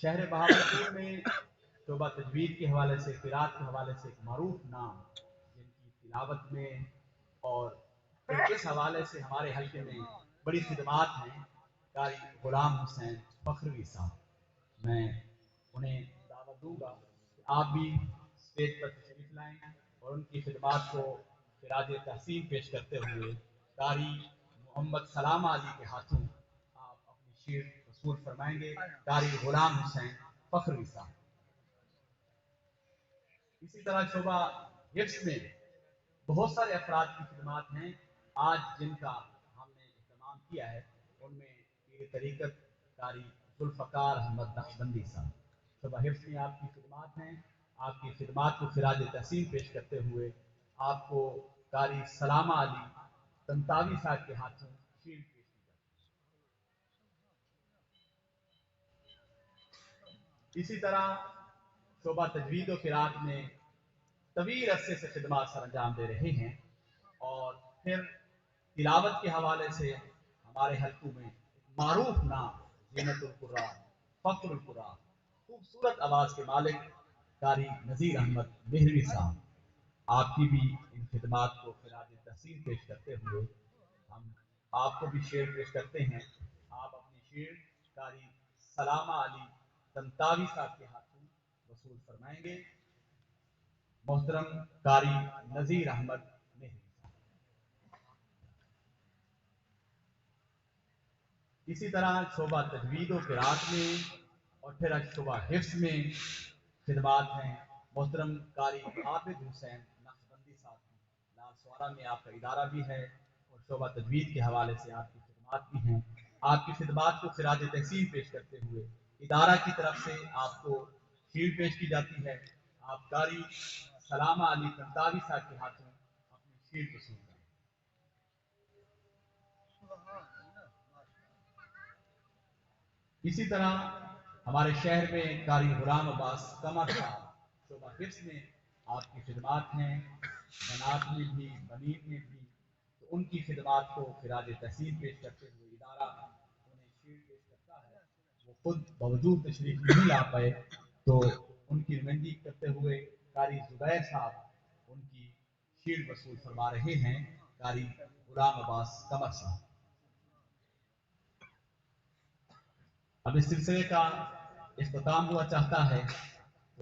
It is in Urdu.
شہر بہاولپور میں شعبہ تجوید کے حوالے سے، قرات کے حوالے سے ایک معروف نام جن کی تلاوت میں اور اس حوالے سے ہمارے حلقے میں بڑی خدمات ہیں، قاری غلام حسین فخروی صاحب. میں انہیں دعوت دوں گا کہ آپ بھی اسٹیج پر تشریف لائیں اور ان کی خدمات کو خراج تحسین پیش کرتے ہوئے قاری محمد سلام علی کے ہاتھوں آپ اپنی شعر وصول فرمائیں گے. قاری غلام حسین فخروی صاحب. اسی طرح شعبہ حفظ میں بہت سارے افراد کی خدمات ہیں آج جن کا ہم نے اہتمام کیا ہے. ان میں پیر طریقت قاری ذوالفقار احمد نقشبندی صاحب. شعبہ حفظ میں آپ کی خدمات ہیں. آپ کی خدمات کو خراج تحسین پیش کرتے ہوئے آپ کو قاری سلامہ علی طنطاوی صاحب کے ہاتھوں شعر پیش کی جاتی ہے. اسی طرح شعبہ تجوید و قرات میں طویل عرصے سے خدمات سر انجام دے رہے ہیں اور پھر تلاوت کے حوالے سے ہمارے حلقوں میں معروف نام زینت القراء، فخر القراء، خوبصورت آواز کے مالک قاری نذیر احمد مہروی صاحب. آپ کی بھی ان خدمات کو خراج تحسین پیش کرتے ہوئے ہم آپ کو بھی شعر پیش کرتے ہیں. آپ اپنی شعر قاری سلامہ علی طنطاوی صاحب کے ہاتھوں وصول فرمائیں گے. محترم قاری نذیر احمد مہروی صاحب. اسی طرح شعبہ تجوید و قرات میں اور پھر شعبہ حفظ میں خدمات ہیں محترم قاری عابد حسین نقشبندی صاحب کی. لال سوارہ میں آپ کا ادارہ بھی ہے اور شعبہ تجوید کے حوالے سے آپ کی خدمات بھی ہیں. آپ کی خدمات کو خراج تحسین پیش کرتے ہوئے ادارہ کی طرف سے آپ کو شعر پیش کی جاتی ہے. آپ قاری سلامہ علی طنطاوی صاحب کے ہاتھوں اپنی شعر وصول کریں. اسی طرح ہمارے شہر میں قاری غلام عباس قمر صاحب شعبہ حفظ میں آپ کی خدمات ہیں. بنات میں بھی بنین میں بھی تو ان کی خدمات کو خراج تحسین پیش کرتے ہوئے ادارہ انہیں شعر پیش کرتا ہے. وہ خود باوجود تشریف نہیں لا پائے تو ان کی نمائندگی کرتے ہوئے قاری زبیر صاحب ان کی شعر وصول فرما رہے ہیں. قاری غلام عباس قمر صاحب. اب اس سلسلے کا اختتام ہوا چاہتا ہے